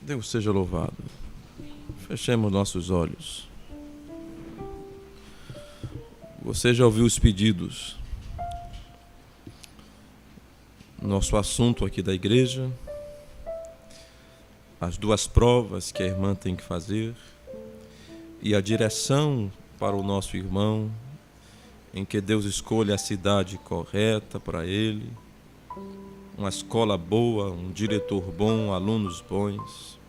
Deus seja louvado. Fechemos nossos olhos. Você já ouviu os pedidos? Nosso assunto aqui da igreja, as duas provas que a irmã tem que fazer e a direção para o nosso irmão, em que Deus escolha a cidade correta para ele, uma escola boa, um diretor bom, alunos bons.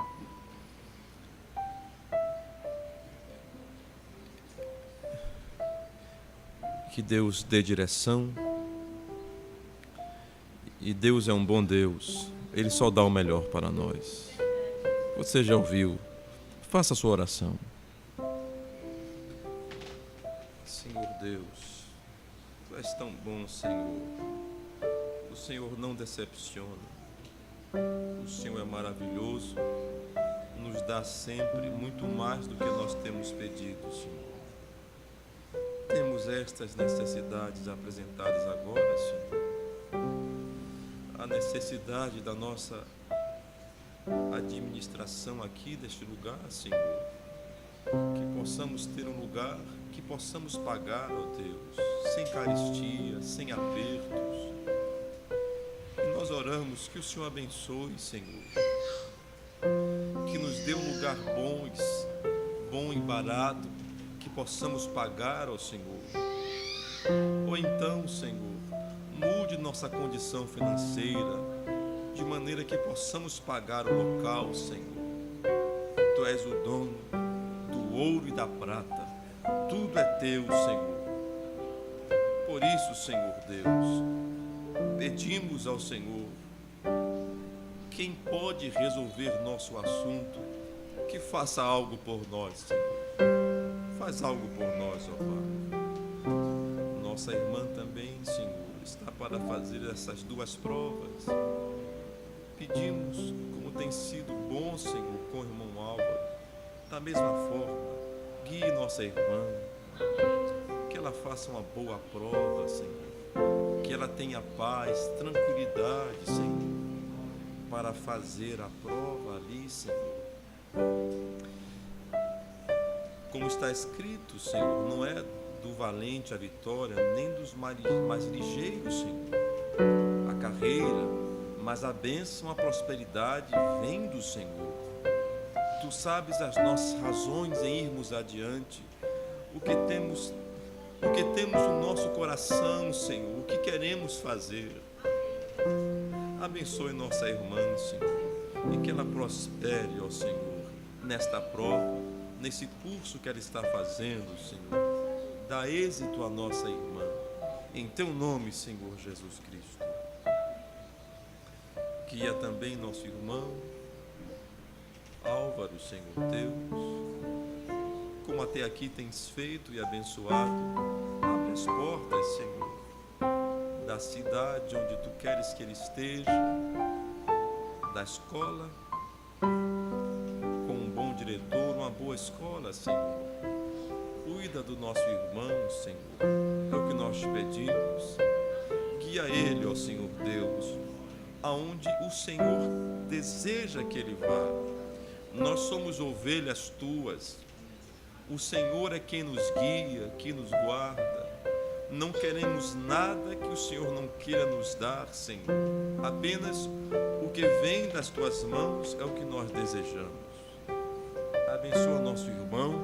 Que Deus dê direção. E Deus é um bom Deus. Ele só dá o melhor para nós. Você já ouviu? Faça a sua oração. Senhor Deus, Tu és tão bom, Senhor. O Senhor não decepciona. O Senhor é maravilhoso. Nos dá sempre muito mais do que nós temos pedido, Senhor. Temos estas necessidades apresentadas agora, Senhor. A necessidade da nossa administração aqui deste lugar, Senhor. Que possamos ter um lugar que possamos pagar, ó Deus, sem carestia, sem apertos. E nós oramos que o Senhor abençoe, Senhor. Que nos dê um lugar bom e barato, que possamos pagar, ó Senhor. Ou então, Senhor, mude nossa condição financeira, de maneira que possamos pagar o local, Senhor. Tu és o dono do ouro e da prata, tudo é teu, Senhor. Por isso, Senhor Deus, pedimos ao Senhor, quem pode resolver nosso assunto, que faça algo por nós, Senhor. Faz algo por nós, ó Pai. Nossa irmã também, Senhor, está para fazer essas duas provas. Pedimos, como tem sido bom, Senhor, com o irmão Álvaro, da mesma forma, guie nossa irmã, que ela faça uma boa prova, Senhor, que ela tenha paz, tranquilidade, Senhor, para fazer a prova ali, Senhor. Como está escrito, Senhor, não é do valente a vitória, nem dos mais ligeiros, Senhor, a carreira, mas a bênção, a prosperidade vem do Senhor. Tu sabes as nossas razões em irmos adiante, o que temos no nosso coração, Senhor, o que queremos fazer. Abençoe nossa irmã, Senhor, e que ela prospere, ó Senhor, nesta prova, nesse curso que ela está fazendo, Senhor. Dá êxito à nossa irmã, em Teu nome, Senhor Jesus Cristo. Guia também nosso irmão Álvaro, Senhor Deus, como até aqui tens feito e abençoado. Abre as portas, Senhor, da cidade onde Tu queres que ele esteja, da escola, com um bom diretor, uma boa escola, Senhor. Cuida do nosso irmão, Senhor, é o que nós te pedimos. Guia ele, ó Senhor Deus, aonde o Senhor deseja que ele vá. Nós somos ovelhas Tuas. O Senhor é quem nos guia, que nos guarda. Não queremos nada que o Senhor não queira nos dar, Senhor. Apenas o que vem das Tuas mãos é o que nós desejamos. Abençoa nosso irmão,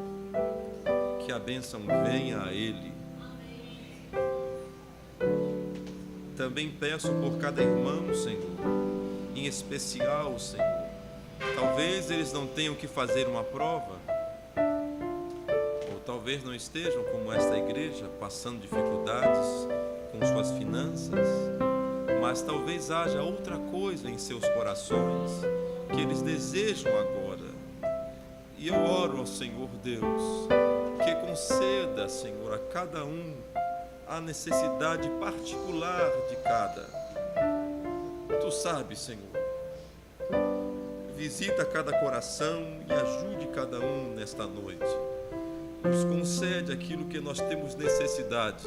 que a bênção venha a ele. Também peço por cada irmão, Senhor, em especial, Senhor. Talvez eles não tenham que fazer uma prova, ou talvez não estejam, como esta igreja, passando dificuldades com suas finanças, mas talvez haja outra coisa em seus corações que eles desejam agora. E eu oro ao Senhor Deus, que conceda, Senhor, a cada um a necessidade particular de cada. Tu sabes, Senhor. Visita cada coração e ajude cada um nesta noite. Nos concede aquilo que nós temos necessidade.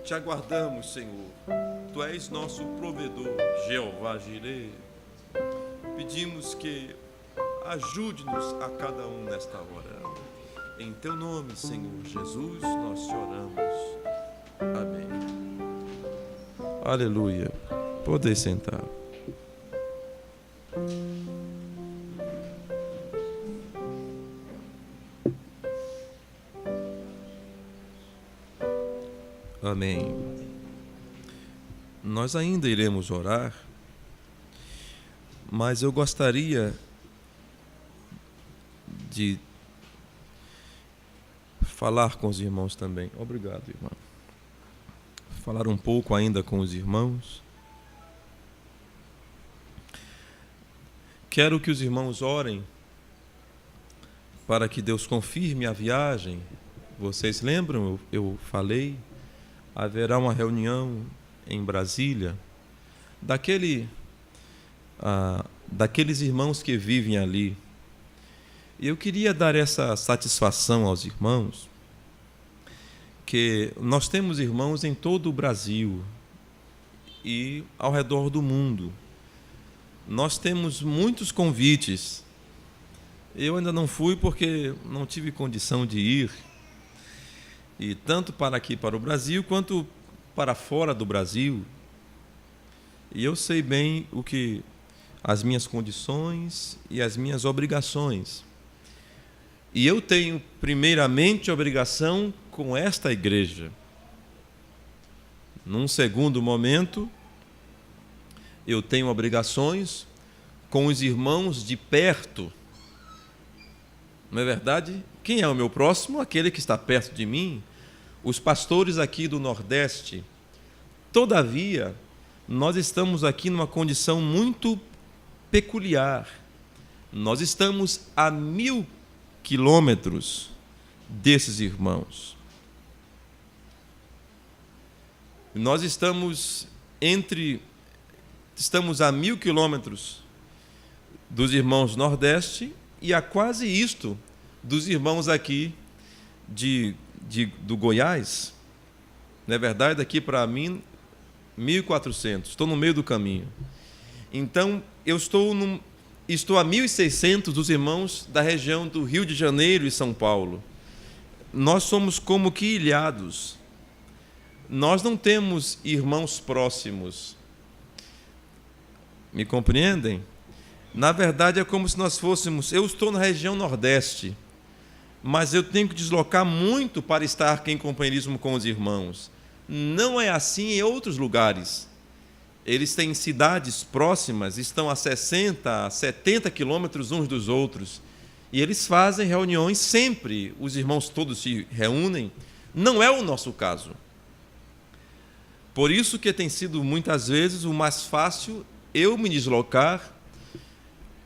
Te aguardamos, Senhor. Tu és nosso provedor, Jeová Jireh. pedimos que ajude-nos a cada um nesta hora. Em teu nome, Senhor Jesus, nós te oramos. Amém. Aleluia. Podem sentar. Amém. Nós ainda iremos orar, mas eu gostaria de falar com os irmãos também. Obrigado, irmão. Falar um pouco ainda com os irmãos. Quero que os irmãos orem para que Deus confirme a viagem. Vocês lembram? Eu falei, haverá uma reunião em Brasília daqueles irmãos que vivem ali. E eu queria dar essa satisfação aos irmãos, que nós temos irmãos em todo o Brasil e ao redor do mundo. Nós temos muitos convites. Eu ainda não fui porque não tive condição de ir, e tanto para aqui, para o Brasil, quanto para fora do Brasil. E eu sei bem as minhas condições e as minhas obrigações. E eu tenho, primeiramente, obrigação com esta igreja. Num segundo momento, eu tenho obrigações com os irmãos de perto. Não é verdade? Quem é o meu próximo? Aquele que está perto de mim. Os pastores aqui do Nordeste. Todavia, nós estamos aqui numa condição muito peculiar. Nós estamos a 1000 quilômetros desses irmãos. Nós estamos a 1000 quilômetros dos irmãos Nordeste e a quase isto dos irmãos aqui do Goiás. Não é verdade? Daqui para mim, 1.400. Estou no meio do caminho. Então, eu estou a 1.600 dos irmãos da região do Rio de Janeiro e São Paulo. Nós somos como que ilhados. Nós não temos irmãos próximos. Me compreendem? Na verdade, é como se nós fôssemos... Eu estou na região Nordeste, mas eu tenho que deslocar muito para estar em companheirismo com os irmãos. Não é assim em outros lugares. Eles têm cidades próximas, estão a 60, a 70 quilômetros uns dos outros. E eles fazem reuniões sempre, os irmãos todos se reúnem. Não é o nosso caso. Por isso que tem sido muitas vezes o mais fácil eu me deslocar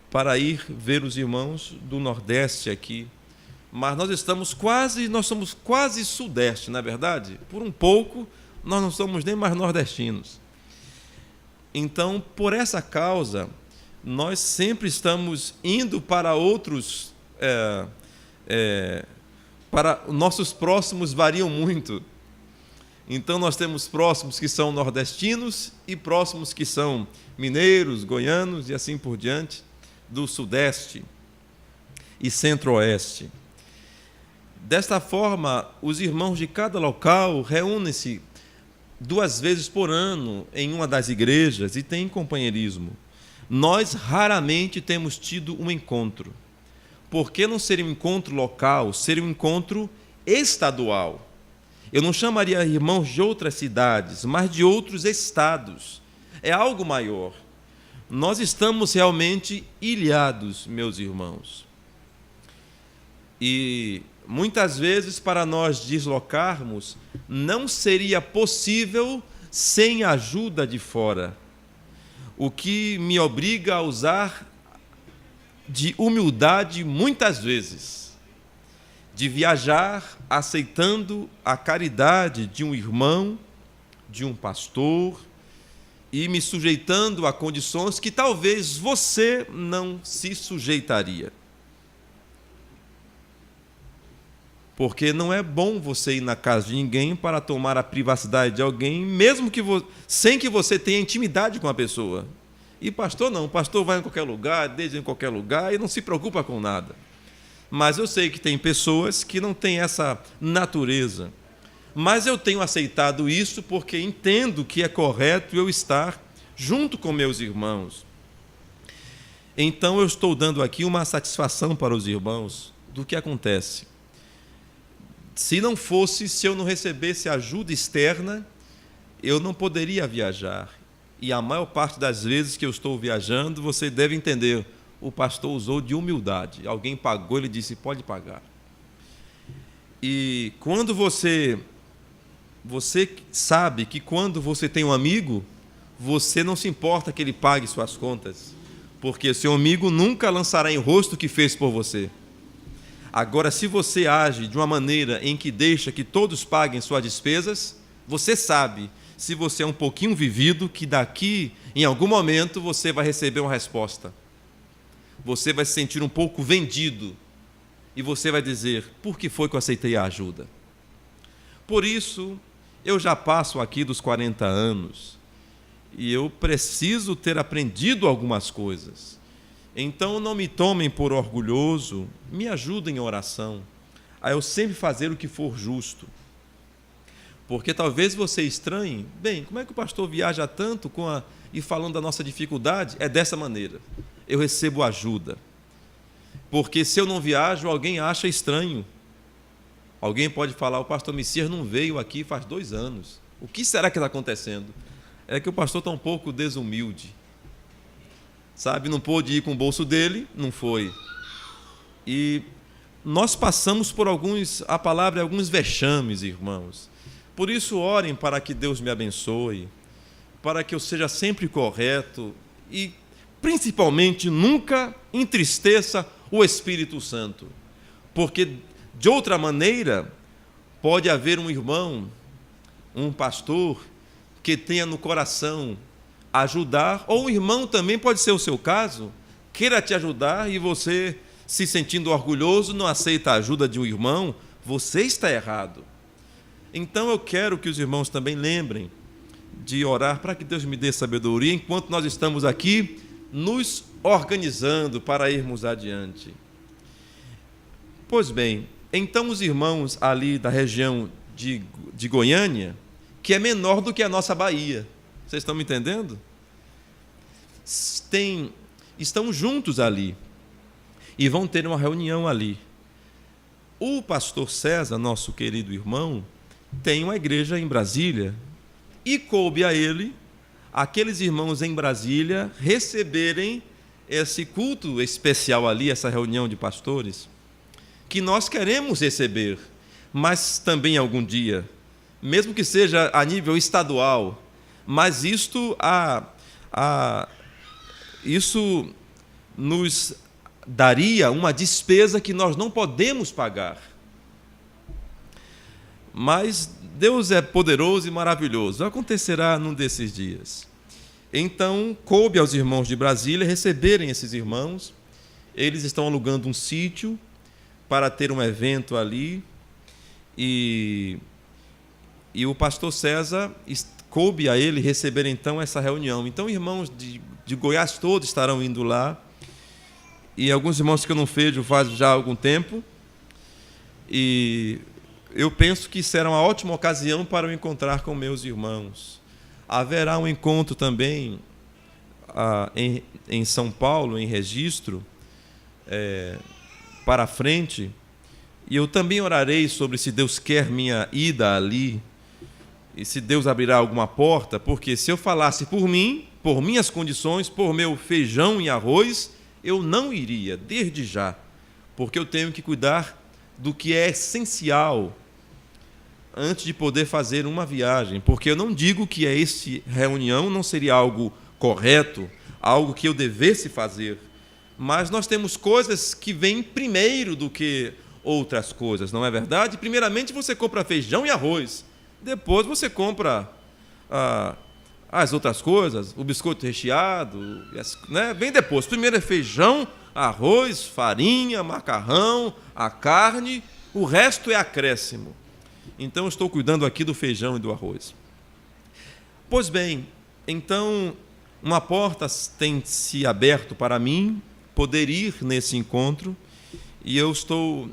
para ir ver os irmãos do Nordeste aqui. Mas nós somos quase Sudeste, não é verdade? Por um pouco, nós não somos nem mais nordestinos. Então, por essa causa, nós sempre estamos indo para outros... para nossos próximos variam muito. Então, nós temos próximos que são nordestinos e próximos que são mineiros, goianos e assim por diante, do Sudeste e Centro-Oeste. Desta forma, os irmãos de cada local reúnem-se 2 vezes por ano em uma das igrejas e têm companheirismo. Nós raramente temos tido um encontro. Por que não seria um encontro local? Seria um encontro estadual. Eu não chamaria irmãos de outras cidades, mas de outros estados. É algo maior. Nós estamos realmente ilhados, meus irmãos. E muitas vezes, para nós deslocarmos, não seria possível sem a ajuda de fora. O que me obriga a usar de humildade muitas vezes, de viajar aceitando a caridade de um irmão, de um pastor, e me sujeitando a condições que talvez você não se sujeitaria. Porque não é bom você ir na casa de ninguém para tomar a privacidade de alguém, mesmo que sem que você tenha intimidade com a pessoa. E pastor não, pastor vai em qualquer lugar, desde em qualquer lugar e não se preocupa com nada. Mas eu sei que tem pessoas que não têm essa natureza. Mas eu tenho aceitado isso porque entendo que é correto eu estar junto com meus irmãos. Então eu estou dando aqui uma satisfação para os irmãos do que acontece. Se eu não recebesse ajuda externa, eu não poderia viajar. E a maior parte das vezes que eu estou viajando, você deve entender, o pastor usou de humildade. Alguém pagou, ele disse, pode pagar. E quando você sabe que quando você tem um amigo, você não se importa que ele pague suas contas, porque seu amigo nunca lançará em rosto o que fez por você. Agora, se você age de uma maneira em que deixa que todos paguem suas despesas, você sabe, se você é um pouquinho vivido, que daqui, em algum momento, você vai receber uma resposta. Você vai se sentir um pouco vendido e você vai dizer, por que foi que eu aceitei a ajuda? Por isso, eu já passo aqui dos 40 anos e eu preciso ter aprendido algumas coisas. Então, não me tomem por orgulhoso, me ajudem em oração, a eu sempre fazer o que for justo. Porque talvez você estranhe, bem, como é que o pastor viaja tanto e falando da nossa dificuldade? É dessa maneira, eu recebo ajuda. Porque se eu não viajo, alguém acha estranho. Alguém pode falar, o pastor Messias não veio aqui faz 2 anos. O que será que está acontecendo? É que o pastor está um pouco desumilde. Sabe, não pôde ir com o bolso dele, não foi. E nós passamos por alguns vexames, irmãos. Por isso, orem para que Deus me abençoe, para que eu seja sempre correto e, principalmente, nunca entristeça o Espírito Santo. Porque, de outra maneira, pode haver um irmão, um pastor, que tenha no coração ajudar, ou um irmão também, pode ser o seu caso, queira te ajudar e você, se sentindo orgulhoso, não aceita a ajuda de um irmão, você está errado. Então eu quero que os irmãos também lembrem de orar para que Deus me dê sabedoria enquanto nós estamos aqui nos organizando para irmos adiante. Pois bem, então os irmãos ali da região de Goiânia, que é menor do que a nossa Bahia, vocês estão me entendendo? Estão juntos ali e vão ter uma reunião ali. O pastor César, nosso querido irmão, tem uma igreja em Brasília e coube a ele, aqueles irmãos em Brasília, receberem esse culto especial ali, essa reunião de pastores, que nós queremos receber, mas também algum dia, mesmo que seja a nível estadual, mas isso nos daria uma despesa que nós não podemos pagar. Mas Deus é poderoso e maravilhoso. Acontecerá num desses dias. Então, coube aos irmãos de Brasília receberem esses irmãos. Eles estão alugando um sítio para ter um evento ali. E o pastor César, coube a ele receber então essa reunião. Então, irmãos de Goiás todos estarão indo lá. E alguns irmãos que eu não vejo faz já algum tempo. E eu penso que será uma ótima ocasião para eu encontrar com meus irmãos. Haverá um encontro também em São Paulo, em Registro, para frente. E eu também orarei sobre se Deus quer minha ida ali, e se Deus abrirá alguma porta, porque se eu falasse por mim, por minhas condições, por meu feijão e arroz, eu não iria, desde já, porque eu tenho que cuidar do que é essencial antes de poder fazer uma viagem, porque eu não digo que essa reunião não seria algo correto, algo que eu devesse fazer, mas nós temos coisas que vêm primeiro do que outras coisas, não é verdade? Primeiramente você compra feijão e arroz, depois você compra as outras coisas, o biscoito recheado, né? Vem depois. Primeiro é feijão, arroz, farinha, macarrão, a carne, o resto é acréscimo. Então, eu estou cuidando aqui do feijão e do arroz. Pois bem, então, uma porta tem se aberto para mim poder ir nesse encontro, e eu estou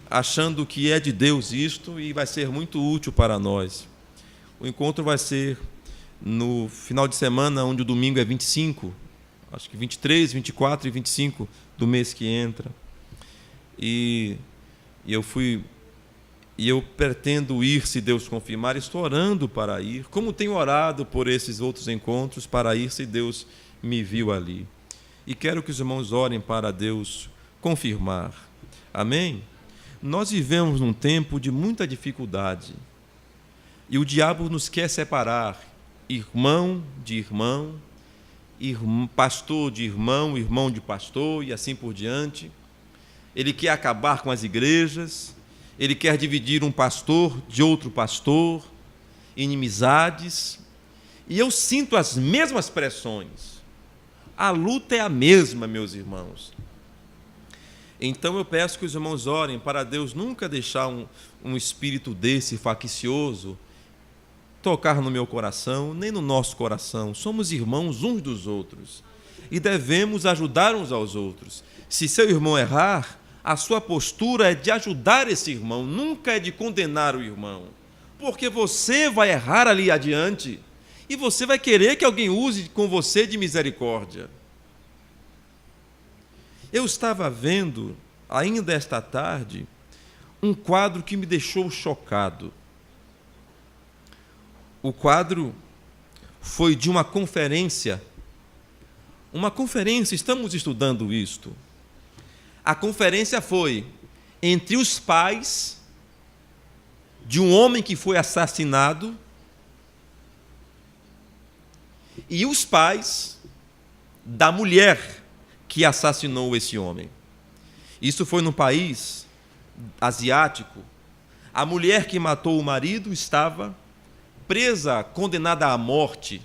achando que é de Deus isto e vai ser muito útil para nós. O encontro vai ser no final de semana, onde o domingo é 25, acho que 23, 24 e 25 do mês que entra. E eu pretendo ir, se Deus confirmar. Estou orando para ir, como tenho orado por esses outros encontros, para ir se Deus me viu ali. E quero que os irmãos orem para Deus confirmar. Amém? Nós vivemos num tempo de muita dificuldade. E o diabo nos quer separar, irmão de irmão, pastor de irmão, irmão de pastor, e assim por diante. Ele quer acabar com as igrejas, ele quer dividir um pastor de outro pastor, inimizades. E eu sinto as mesmas pressões. A luta é a mesma, meus irmãos. Então eu peço que os irmãos orem para Deus nunca deixar um espírito desse faccioso tocar no meu coração, nem no nosso coração. Somos irmãos uns dos outros e devemos ajudar uns aos outros. Se seu irmão errar, a sua postura é de ajudar esse irmão, nunca é de condenar o irmão, porque você vai errar ali adiante e você vai querer que alguém use com você de misericórdia. Eu estava vendo, ainda esta tarde, um quadro que me deixou chocado. O quadro foi de uma conferência. Estamos estudando isto. A conferência foi entre os pais de um homem que foi assassinado e os pais da mulher que assassinou esse homem. Isso foi num país asiático. A mulher que matou o marido estava presa, condenada à morte.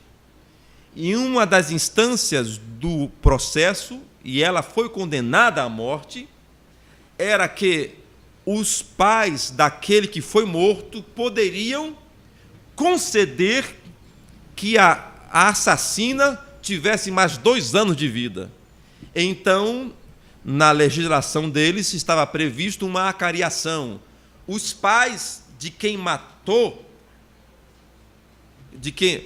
Em uma das instâncias do processo, e ela foi condenada à morte, era que os pais daquele que foi morto poderiam conceder que a assassina tivesse mais 2 anos de vida. Então, na legislação deles estava previsto uma acariação. Os pais de quem matou,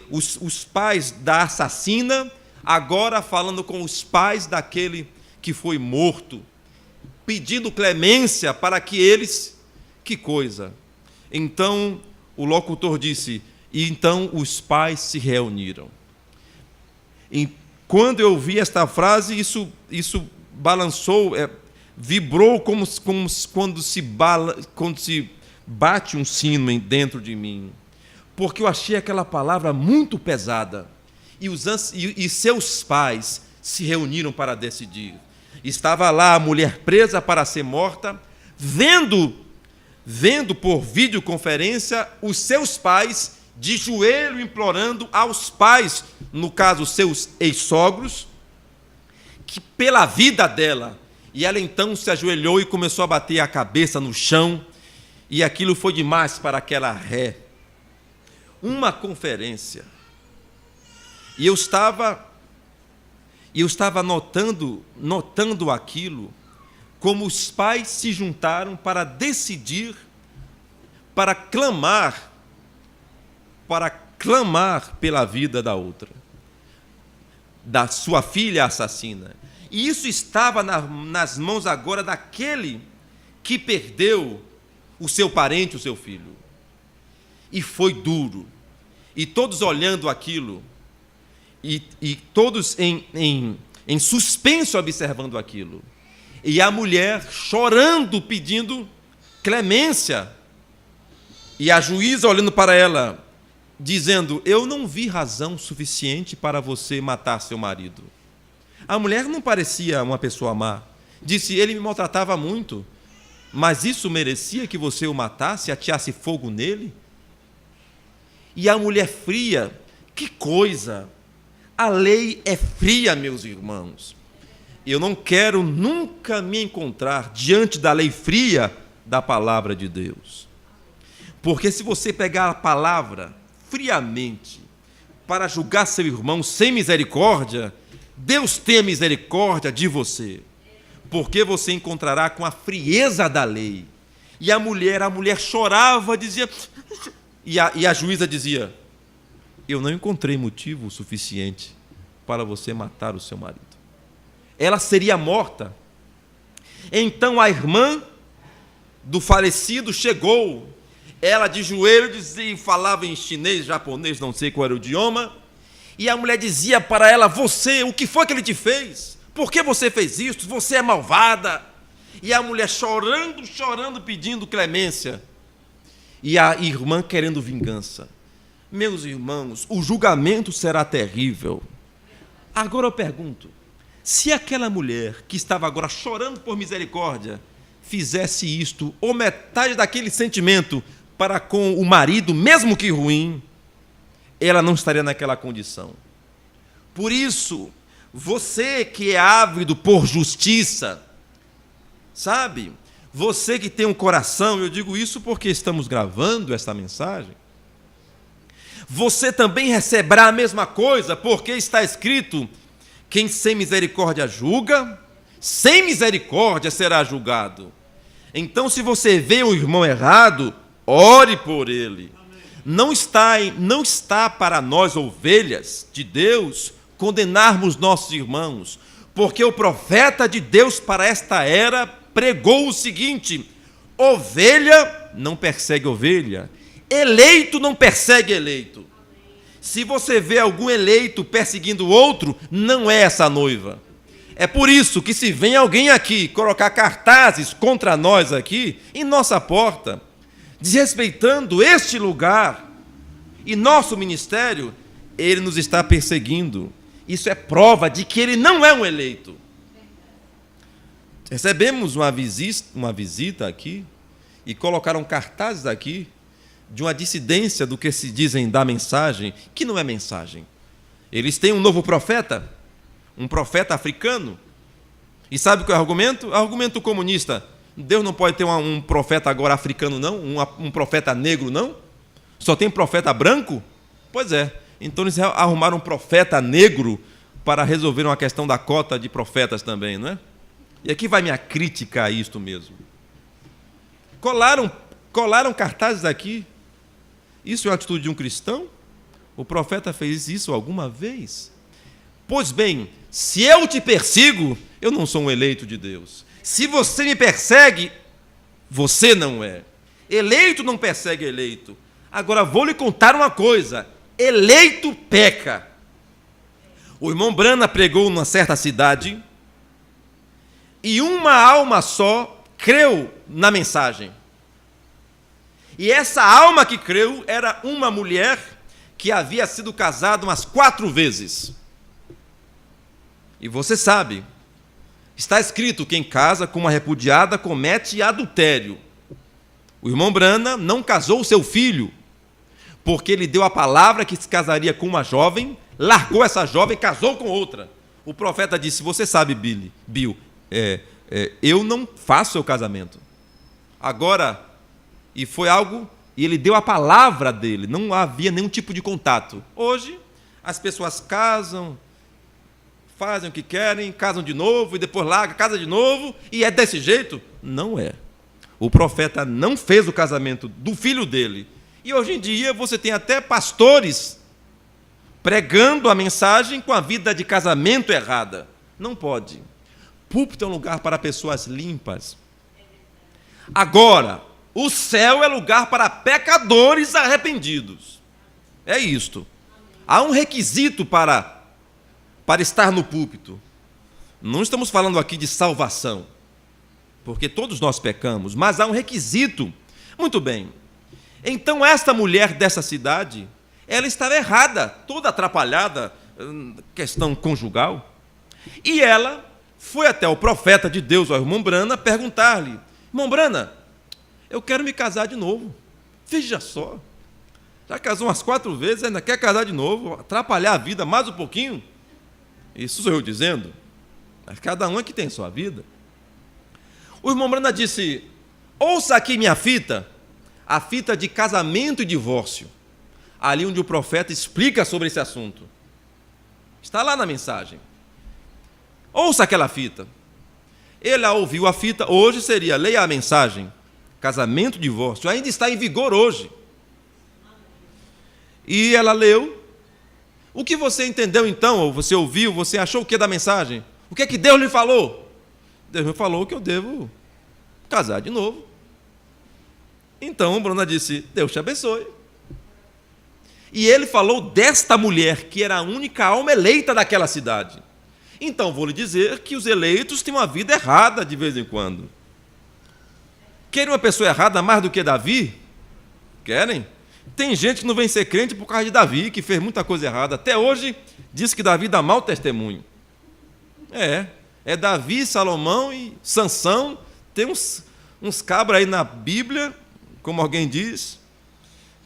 os pais da assassina, agora falando com os pais daquele que foi morto, pedindo clemência para que eles... Que coisa! Então, o locutor disse, e então os pais se reuniram. E quando eu vi esta frase, isso balançou, vibrou como quando se bate um sino dentro de mim, porque eu achei aquela palavra muito pesada. E seus pais se reuniram para decidir. Estava lá a mulher presa para ser morta, vendo por videoconferência os seus pais de joelho implorando aos pais, no caso seus ex-sogros, que pela vida dela. E ela então se ajoelhou e começou a bater a cabeça no chão, e aquilo foi demais para aquela ré. Uma conferência. E eu estava notando aquilo, como os pais se juntaram para decidir, para clamar pela vida da outra, da sua filha assassina. E isso estava nas mãos agora daquele que perdeu o seu parente, o seu filho. E foi duro. E todos olhando aquilo, e todos em suspenso observando aquilo. E a mulher chorando, pedindo clemência. E a juíza olhando para ela, dizendo, eu não vi razão suficiente para você matar seu marido. A mulher não parecia uma pessoa má. Disse, ele me maltratava muito, mas isso merecia que você o matasse, ateasse fogo nele? E a mulher fria, que coisa! A lei é fria, meus irmãos. Eu não quero nunca me encontrar diante da lei fria da palavra de Deus. Porque se você pegar a palavra friamente, para julgar seu irmão sem misericórdia, Deus tenha misericórdia de você, porque você encontrará com a frieza da lei. E a mulher chorava, dizia, e a juíza dizia: eu não encontrei motivo suficiente para você matar o seu marido. Ela seria morta. Então a irmã do falecido chegou, ela de joelho dizia, falava em chinês, japonês, não sei qual era o idioma, e a mulher dizia para ela: você, o que foi que ele te fez? Por que você fez isso? Você é malvada. E a mulher chorando, pedindo clemência, e a irmã querendo vingança. Meus irmãos, o julgamento será terrível. Agora eu pergunto, se aquela mulher que estava agora chorando por misericórdia fizesse isto, ou metade daquele sentimento para com o marido, mesmo que ruim, ela não estaria naquela condição. Por isso, você que é ávido por justiça, sabe, você que tem um coração, eu digo isso porque estamos gravando esta mensagem, você também receberá a mesma coisa, porque está escrito: quem sem misericórdia julga, sem misericórdia será julgado. Então, se você vê um irmão errado, ore por ele. Não está para nós, ovelhas de Deus, condenarmos nossos irmãos, porque o profeta de Deus para esta era pregou o seguinte: ovelha não persegue ovelha, eleito não persegue eleito. Se você vê algum eleito perseguindo outro, não é essa noiva. É por isso que, se vem alguém aqui colocar cartazes contra nós aqui, em nossa porta, desrespeitando este lugar e nosso ministério, ele nos está perseguindo. Isso é prova de que ele não é um eleito. Recebemos uma visita aqui e colocaram cartazes aqui de uma dissidência do que se dizem da mensagem, que não é mensagem. Eles têm um novo profeta, um profeta africano. E sabe qual é o argumento? O argumento comunista. Deus não pode ter um profeta agora africano, não? Um profeta negro, não? Só tem profeta branco? Pois é. Então eles arrumaram um profeta negro para resolver uma questão da cota de profetas também, não é? E aqui vai minha crítica a isto mesmo. Colaram cartazes aqui. Isso é uma atitude de um cristão? O profeta fez isso alguma vez? Pois bem, se eu te persigo, eu não sou um eleito de Deus. Se você me persegue, você não é. Eleito não persegue eleito. Agora vou lhe contar uma coisa: eleito peca. O irmão Brana pregou numa certa cidade e uma alma só creu na mensagem. E essa alma que creu era uma mulher que havia sido casada umas 4 vezes. E você sabe, está escrito: quem casa com uma repudiada comete adultério. O irmão Brana não casou seu filho, porque ele deu a palavra que se casaria com uma jovem, largou essa jovem e casou com outra. O profeta disse: você sabe, Bill, eu não faço seu casamento. Agora, e foi algo, e ele deu a palavra dele, não havia nenhum tipo de contato. Hoje, as pessoas casam, fazem o que querem, casam de novo, e depois larga, casa de novo, e é desse jeito? Não é. O profeta não fez o casamento do filho dele. E hoje em dia você tem até pastores pregando a mensagem com a vida de casamento errada. Não pode. Púlpito é um lugar para pessoas limpas. Agora, o céu é lugar para pecadores arrependidos. É isto. Há um requisito para estar no púlpito. Não estamos falando aqui de salvação, porque todos nós pecamos, mas há um requisito. Muito bem. Então, esta mulher dessa cidade, ela estava errada, toda atrapalhada, questão conjugal, e ela foi até o profeta de Deus, o irmão Brana, perguntar-lhe: irmão Brana, eu quero me casar de novo. Veja só, já casou umas 4 vezes, ainda quer casar de novo, atrapalhar a vida mais um pouquinho? Isso sou eu dizendo, mas cada um é que tem sua vida. O irmão Brana disse: ouça aqui minha fita, a fita de casamento e divórcio. ali onde o profeta explica sobre esse assunto. Está lá na mensagem. Ouça aquela fita. Ele ouviu a fita, hoje seria, leia a mensagem. Casamento, divórcio, ainda está em vigor hoje. E ela leu. O que você entendeu então, ou você ouviu, você achou o que da mensagem? O que é que Deus lhe falou? Deus me falou que eu devo casar de novo. Então, Bruna disse, Deus te abençoe. E ele falou desta mulher, que era a única alma eleita daquela cidade. Então, vou lhe dizer que os eleitos têm uma vida errada de vez em quando. Querem uma pessoa errada mais do que Davi? Querem? Tem gente que não vem ser crente por causa de Davi, que fez muita coisa errada. Até hoje, diz que Davi dá mau testemunho. É Davi, Salomão e Sansão. Tem uns cabras aí na Bíblia, como alguém diz,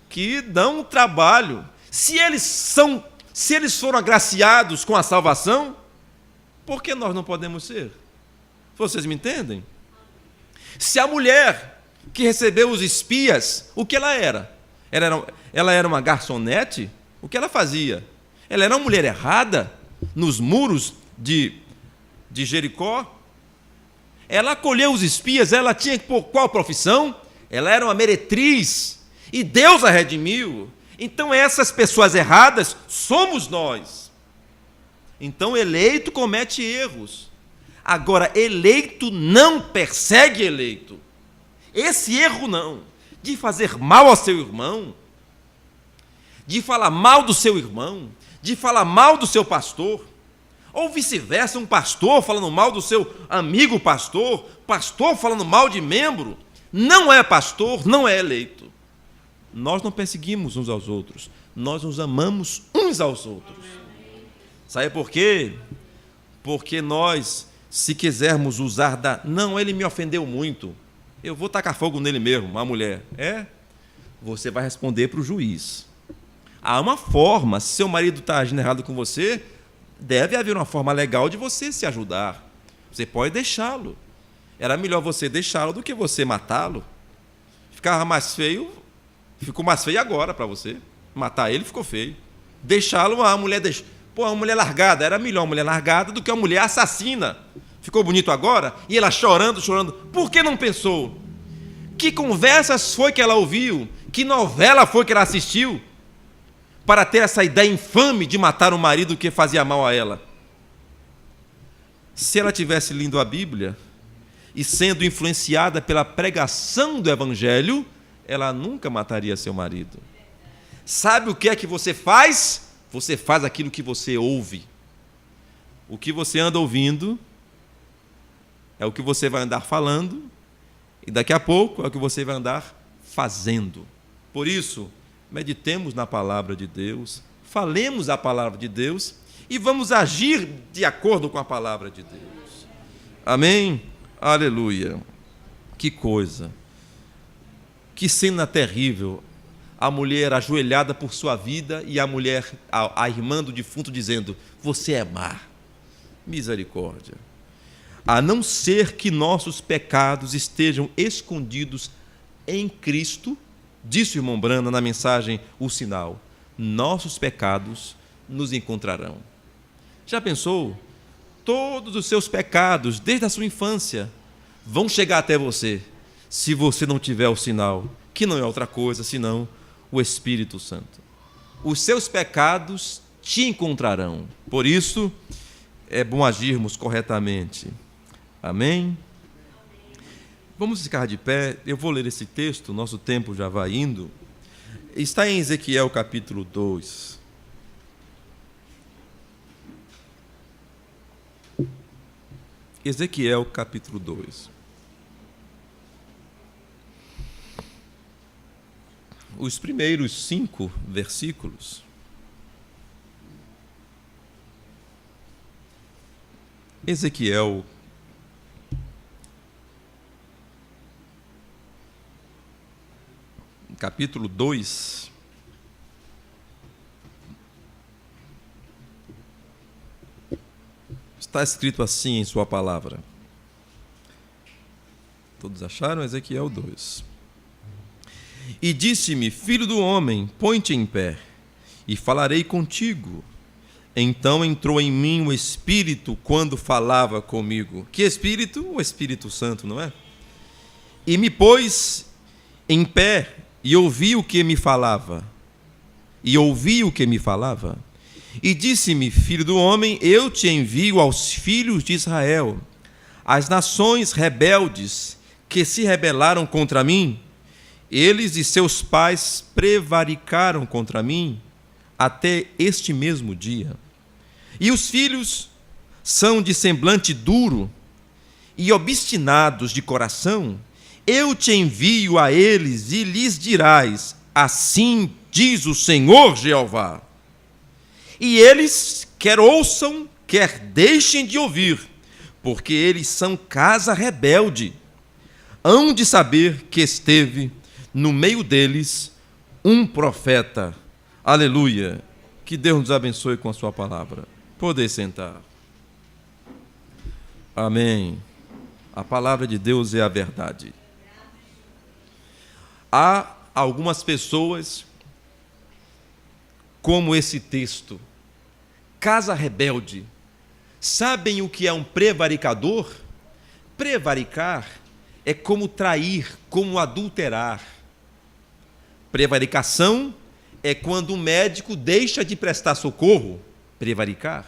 que dão um trabalho. Se eles foram agraciados com a salvação, por que nós não podemos ser? Vocês me entendem? Se a mulher que recebeu os espias, o que ela era? Ela era uma garçonete? O que ela fazia? Ela era uma mulher errada nos muros de Jericó? Ela acolheu os espias, ela tinha qual profissão? Ela era uma meretriz, e Deus a redimiu. Então essas pessoas erradas somos nós. Então eleito comete erros. Agora, eleito não persegue eleito. Esse erro não, de fazer mal ao seu irmão, de falar mal do seu irmão, de falar mal do seu pastor, ou vice-versa, um pastor falando mal do seu amigo pastor falando mal de membro, não é pastor, não é eleito. Nós não perseguimos uns aos outros, nós nos amamos uns aos outros. Sabe por quê? Porque nós, se quisermos usar não, ele me ofendeu muito, eu vou tacar fogo nele mesmo, uma mulher. Você vai responder para o juiz. Há uma forma, se seu marido está agindo errado com você, deve haver uma forma legal de você se ajudar. Você pode deixá-lo. Era melhor você deixá-lo do que você matá-lo. Ficava mais feio, ficou mais feio agora para você. Matar ele ficou feio. Deixá-lo, uma mulher largada, era melhor uma mulher largada do que uma mulher assassina. Ficou bonito agora? E ela chorando. Por que não pensou? Que conversas foi que ela ouviu? Que novela foi que ela assistiu? Para ter essa ideia infame de matar o marido que fazia mal a ela. Se ela tivesse lido a Bíblia e sendo influenciada pela pregação do Evangelho, ela nunca mataria seu marido. Sabe o que é que você faz? Você faz aquilo que você ouve. O que você anda ouvindo é o que você vai andar falando, e daqui a pouco é o que você vai andar fazendo. Por isso, meditemos na palavra de Deus, falemos a palavra de Deus e vamos agir de acordo com a palavra de Deus. Amém? Aleluia. Que coisa. Que cena terrível. A mulher ajoelhada por sua vida e a mulher, a irmã do defunto, dizendo, você é má. Misericórdia. A não ser que nossos pecados estejam escondidos em Cristo, disse o irmão Brana na mensagem O Sinal, nossos pecados nos encontrarão. Já pensou? Todos os seus pecados, desde a sua infância, vão chegar até você, se você não tiver o sinal, que não é outra coisa senão o Espírito Santo. Os seus pecados te encontrarão. Por isso, é bom agirmos corretamente. Amém? Vamos ficar de pé, eu vou ler esse texto, nosso tempo já vai indo. Está em Ezequiel capítulo 2. Ezequiel capítulo 2. Os primeiros 5 versículos. Ezequiel capítulo 2, está escrito assim em sua palavra. Todos acharam? Ezequiel 2. E disse-me, filho do homem, põe-te em pé, e falarei contigo. Então entrou em mim o Espírito quando falava comigo. Que Espírito? O Espírito Santo, não é? E me pôs em pé e ouvi o que me falava. E disse-me: filho do homem, eu te envio aos filhos de Israel, as nações rebeldes que se rebelaram contra mim. Eles e seus pais prevaricaram contra mim até este mesmo dia. E os filhos são de semblante duro e obstinados de coração. Eu te envio a eles e lhes dirás: assim diz o Senhor Jeová. E eles, quer ouçam, quer deixem de ouvir, porque eles são casa rebelde. Hão de saber que esteve no meio deles um profeta. Aleluia. Que Deus nos abençoe com a sua palavra. Poder sentar. Amém. A palavra de Deus é a verdade. Há algumas pessoas, como esse texto, casa rebelde, sabem o que é um prevaricador? Prevaricar é como trair, como adulterar. Prevaricação é quando um médico deixa de prestar socorro. Prevaricar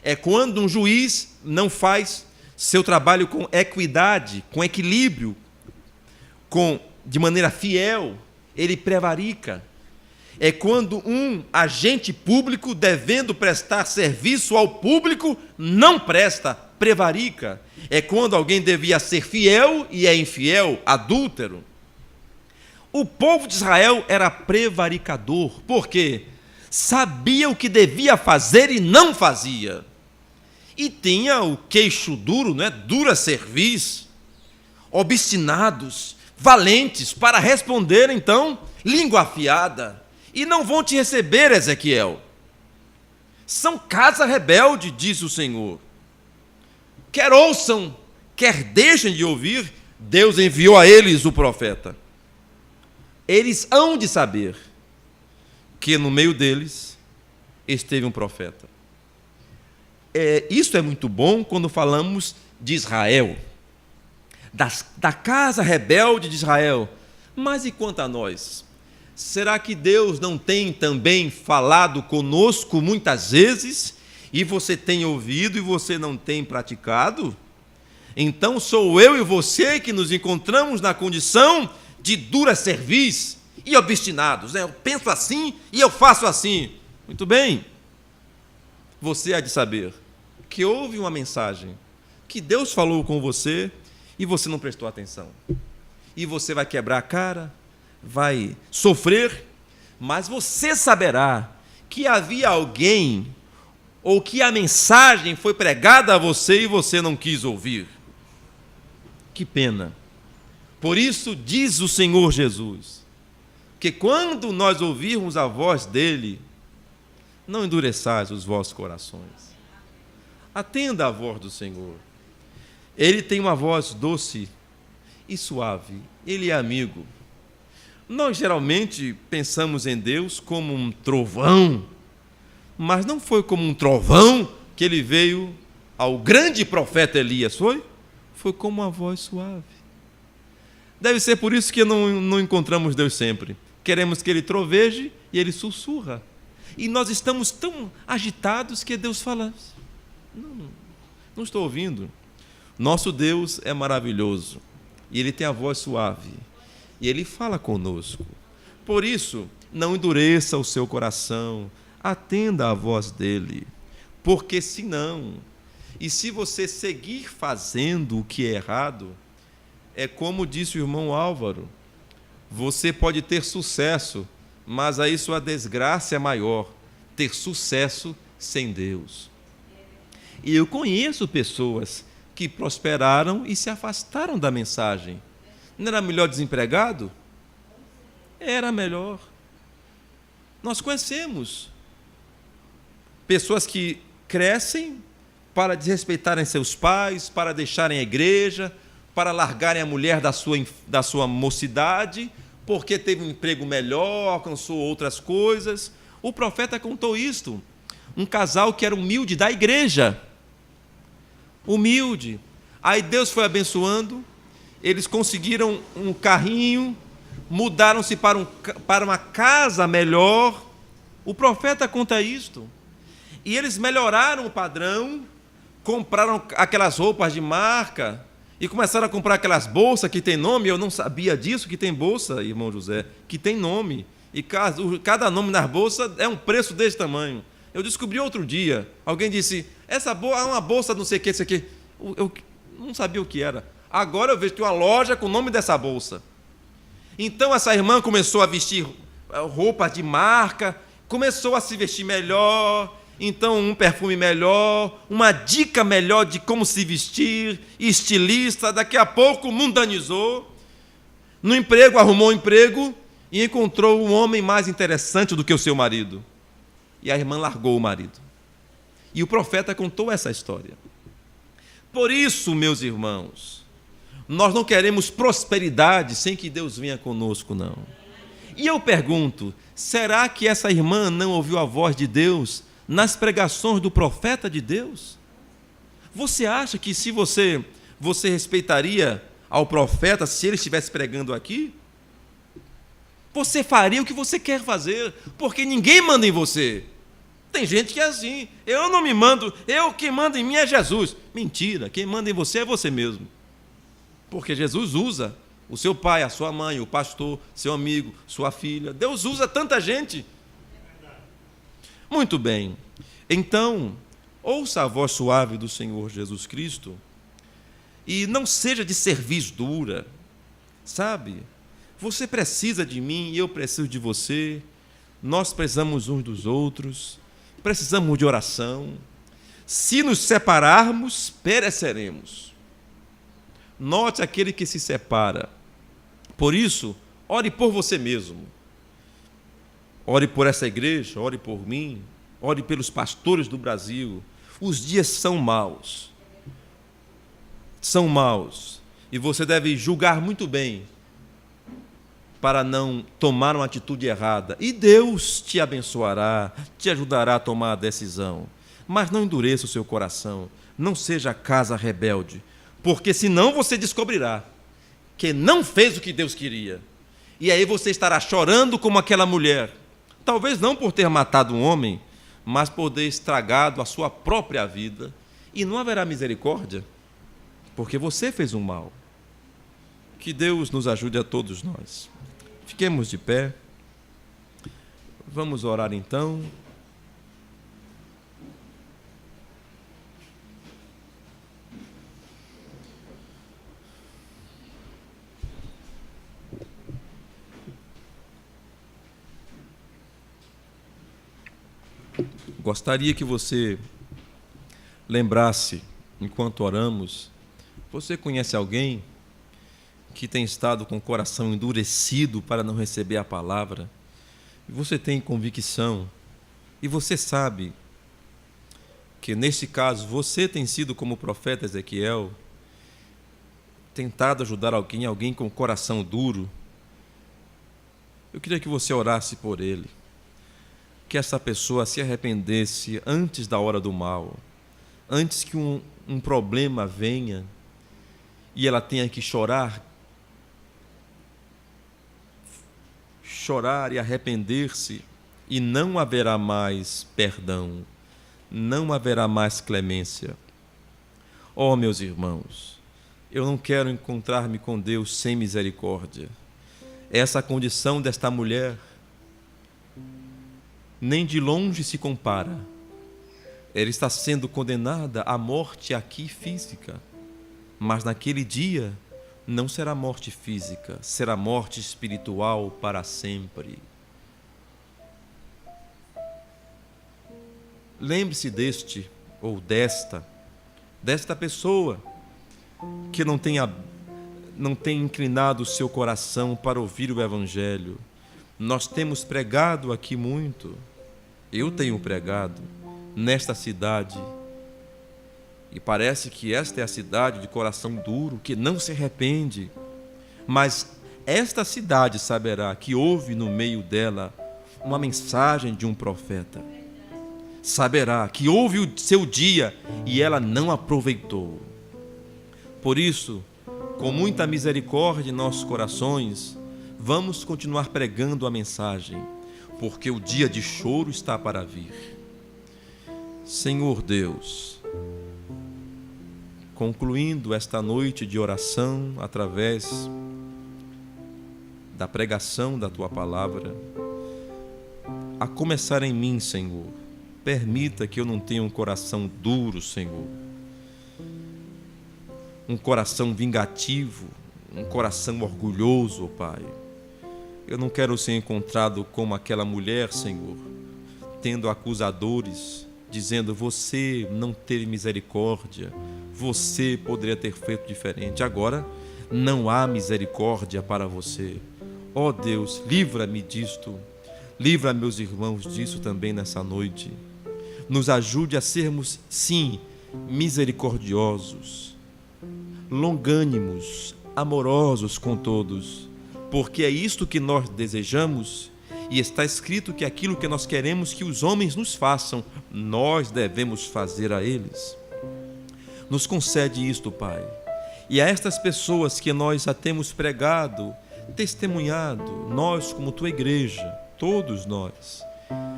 é quando um juiz não faz seu trabalho com equidade, com equilíbrio, de maneira fiel, ele prevarica. É quando um agente público, devendo prestar serviço ao público, não presta, prevarica. É quando alguém devia ser fiel e é infiel, adúltero. O povo de Israel era prevaricador. Por quê? Sabia o que devia fazer e não fazia. E tinha o queixo duro, né? Dura cerviz, obstinados, valentes, para responder, então, língua afiada. E não vão te receber, Ezequiel. São casa rebelde, diz o Senhor. Quer ouçam, quer deixem de ouvir, Deus enviou a eles o profeta. Eles hão de saber que no meio deles esteve um profeta. Isso é muito bom quando falamos de Israel, da casa rebelde de Israel. Mas e quanto a nós? Será que Deus não tem também falado conosco muitas vezes, e você tem ouvido e você não tem praticado? Então sou eu e você que nos encontramos na condição de dura cerviz e obstinados, né? Eu penso assim e eu faço assim. Muito bem. Você há de saber que houve uma mensagem que Deus falou com você e você não prestou atenção. E você vai quebrar a cara, vai sofrer, mas você saberá que havia alguém ou que a mensagem foi pregada a você e você não quis ouvir. Que pena. Por isso diz o Senhor Jesus, que quando nós ouvirmos a voz dele, não endureçais os vossos corações. Atenda à voz do Senhor. Ele tem uma voz doce e suave. Ele é amigo. Nós geralmente pensamos em Deus como um trovão, mas não foi como um trovão que ele veio ao grande profeta Elias, foi? Foi como uma voz suave. Deve ser por isso que não encontramos Deus sempre. Queremos que ele troveje e ele sussurra. E nós estamos tão agitados que Deus fala: não estou ouvindo. Nosso Deus é maravilhoso e ele tem a voz suave e ele fala conosco. Por isso, não endureça o seu coração, atenda à voz dele, porque senão, e se você seguir fazendo o que é errado, é como disse o irmão Álvaro, você pode ter sucesso, mas aí sua desgraça é maior, ter sucesso sem Deus. E eu conheço pessoas que prosperaram e se afastaram da mensagem. Não era melhor desempregado? Era melhor. Nós conhecemos pessoas que crescem para desrespeitarem seus pais, para deixarem a igreja, para largarem a mulher da sua mocidade, porque teve um emprego melhor, alcançou outras coisas. O profeta contou isto. Um casal que era humilde da igreja. Humilde. Aí Deus foi abençoando, eles conseguiram um carrinho, mudaram-se para uma casa melhor. O profeta conta isto. E eles melhoraram o padrão, compraram aquelas roupas de marca e começaram a comprar aquelas bolsas que tem nome. Eu não sabia disso, que tem bolsa, irmão José, que tem nome. E cada nome nas bolsas é um preço desse tamanho. Eu descobri outro dia, alguém disse, essa bolsa é uma bolsa não sei o que, isso aqui. Eu não sabia o que era. Agora eu vejo que tem uma loja com o nome dessa bolsa. Então essa irmã começou a vestir roupas de marca, começou a se vestir melhor, então um perfume melhor, uma dica melhor de como se vestir, estilista, daqui a pouco mundanizou. No emprego, arrumou um emprego e encontrou um homem mais interessante do que o seu marido. E a irmã largou o marido. E o profeta contou essa história. Por isso, meus irmãos, nós não queremos prosperidade sem que Deus venha conosco, não. E eu pergunto, será que essa irmã não ouviu a voz de Deus nas pregações do profeta de Deus? Você acha que se você respeitaria ao profeta se ele estivesse pregando aqui? Você faria o que você quer fazer, porque ninguém manda em você. Tem gente que é assim, eu não me mando, quem manda em mim é Jesus. Mentira, quem manda em você é você mesmo. Porque Jesus usa o seu pai, a sua mãe, o pastor, seu amigo, sua filha. Deus usa tanta gente. Muito bem. Então, ouça a voz suave do Senhor Jesus Cristo e não seja de cerviz dura, sabe? Você precisa de mim e eu preciso de você. Nós precisamos uns dos outros. Precisamos de oração. Se nos separarmos, pereceremos. Note aquele que se separa. Por isso, ore por você mesmo. Ore por essa igreja, ore por mim, ore pelos pastores do Brasil. Os dias são maus. São maus. E você deve julgar muito bem para não tomar uma atitude errada. E Deus te abençoará, te ajudará a tomar a decisão. Mas não endureça o seu coração. Não seja casa rebelde. Porque senão você descobrirá que não fez o que Deus queria. E aí você estará chorando como aquela mulher. Talvez não por ter matado um homem, mas por ter estragado a sua própria vida. E não haverá misericórdia, porque você fez um mal. Que Deus nos ajude a todos nós. Fiquemos de pé. Vamos orar então. Gostaria que você lembrasse, enquanto oramos, você conhece alguém que tem estado com o coração endurecido para não receber a palavra? E você tem convicção, e você sabe que, neste caso, você tem sido como o profeta Ezequiel, tentado ajudar alguém com o coração duro. Eu queria que você orasse por ele, que essa pessoa se arrependesse antes da hora do mal, antes que um problema venha e ela tenha que chorar e arrepender-se, e não haverá mais perdão, não haverá mais clemência. Oh, meus irmãos, eu não quero encontrar-me com Deus sem misericórdia. Essa condição desta mulher nem de longe se compara. Ela está sendo condenada à morte aqui física, mas naquele dia não será morte física, será morte espiritual para sempre. Lembre-se deste ou desta pessoa que não tem inclinado o seu coração para ouvir o Evangelho. Nós temos pregado aqui muito. Eu tenho pregado nesta cidade. E parece que esta é a cidade de coração duro, que não se arrepende. Mas esta cidade saberá que houve no meio dela uma mensagem de um profeta. Saberá que houve o seu dia e ela não aproveitou. Por isso, com muita misericórdia em nossos corações, vamos continuar pregando a mensagem, porque o dia de choro está para vir. Senhor Deus, concluindo esta noite de oração através da pregação da Tua Palavra, a começar em mim, Senhor, permita que eu não tenha um coração duro, Senhor, um coração vingativo, um coração orgulhoso, Pai. Eu não quero ser encontrado como aquela mulher, Senhor, tendo acusadores, dizendo: você não teve misericórdia, você poderia ter feito diferente. Agora não há misericórdia para você. Ó Deus, livra-me disto, livra meus irmãos disso também nessa noite. Nos ajude a sermos, sim, misericordiosos, longânimos, amorosos com todos, porque é isto que nós desejamos, e está escrito que aquilo que nós queremos que os homens nos façam, nós devemos fazer a eles. Nos concede isto, Pai, e a estas pessoas que nós já temos pregado, testemunhado, nós como Tua igreja, todos nós,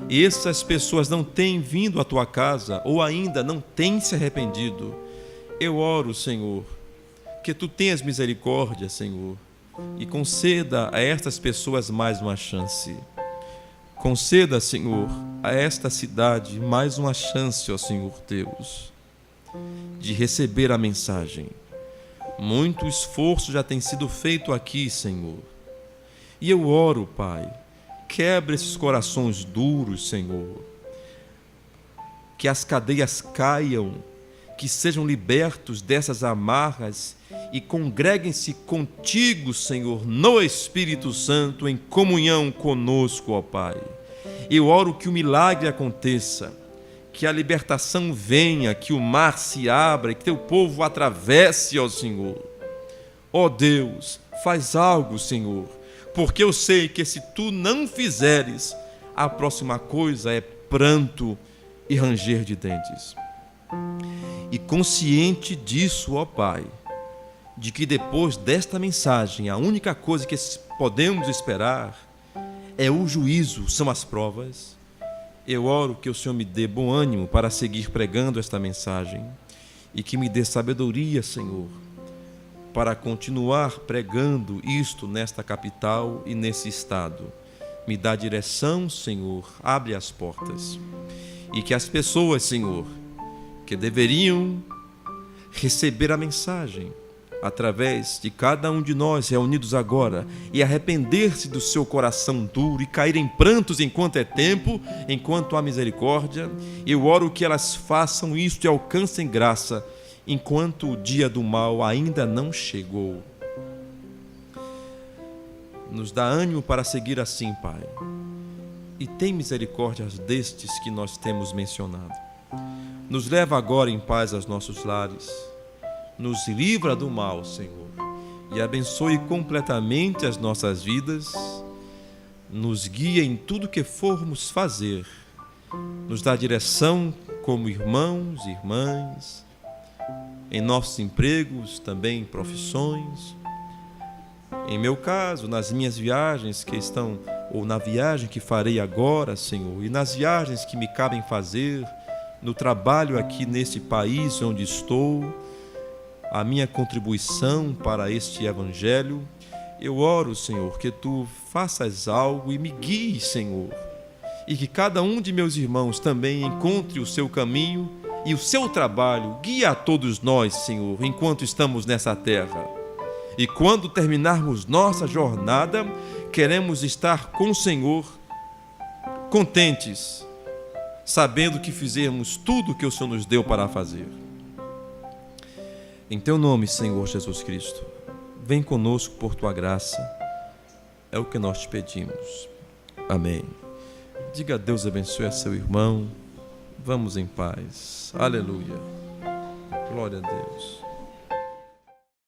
e essas pessoas não têm vindo à Tua casa ou ainda não têm se arrependido, eu oro, Senhor, que Tu tenhas misericórdia, Senhor, e conceda a estas pessoas mais uma chance. Conceda, Senhor, a esta cidade mais uma chance, ó Senhor Deus, de receber a mensagem. Muito esforço já tem sido feito aqui, Senhor, e eu oro, Pai, quebra esses corações duros, Senhor, que as cadeias caiam, que sejam libertos dessas amarras e congreguem-se contigo, Senhor, no Espírito Santo, em comunhão conosco, ó Pai. Eu oro que o milagre aconteça, que a libertação venha, que o mar se abra e que teu povo atravesse, ó Senhor. Ó Deus, faz algo, Senhor, porque eu sei que se tu não fizeres, a próxima coisa é pranto e ranger de dentes. E consciente disso, ó Pai, de que depois desta mensagem a única coisa que podemos esperar é o juízo, são as provas, eu oro que o Senhor me dê bom ânimo para seguir pregando esta mensagem e que me dê sabedoria, Senhor, para continuar pregando isto nesta capital e nesse estado. Me dá direção, Senhor, abre as portas. E que as pessoas, Senhor, que deveriam receber a mensagem através de cada um de nós reunidos agora e arrepender-se do seu coração duro e cair em prantos enquanto é tempo, enquanto há misericórdia, eu oro que elas façam isto e alcancem graça enquanto o dia do mal ainda não chegou. Nos dá ânimo para seguir assim, Pai, e tem misericórdia destes que nós temos mencionado. Nos leva agora em paz aos nossos lares, nos livra do mal, Senhor, e abençoe completamente as nossas vidas, nos guia em tudo que formos fazer, nos dá direção como irmãos e irmãs, em nossos empregos, também profissões, em meu caso, nas minhas viagens que estão, ou na viagem que farei agora, Senhor, e nas viagens que me cabem fazer, no trabalho aqui nesse país onde estou, a minha contribuição para este Evangelho, eu oro, Senhor, que Tu faças algo e me guies, Senhor, e que cada um de meus irmãos também encontre o seu caminho e o seu trabalho, guia a todos nós, Senhor, enquanto estamos nessa terra. E quando terminarmos nossa jornada, queremos estar com o Senhor, contentes, sabendo que fizemos tudo o que o Senhor nos deu para fazer. Em Teu nome, Senhor Jesus Cristo, vem conosco por Tua graça, é o que nós te pedimos. Amém. Diga: Deus abençoe a seu irmão, vamos em paz. Aleluia. Glória a Deus.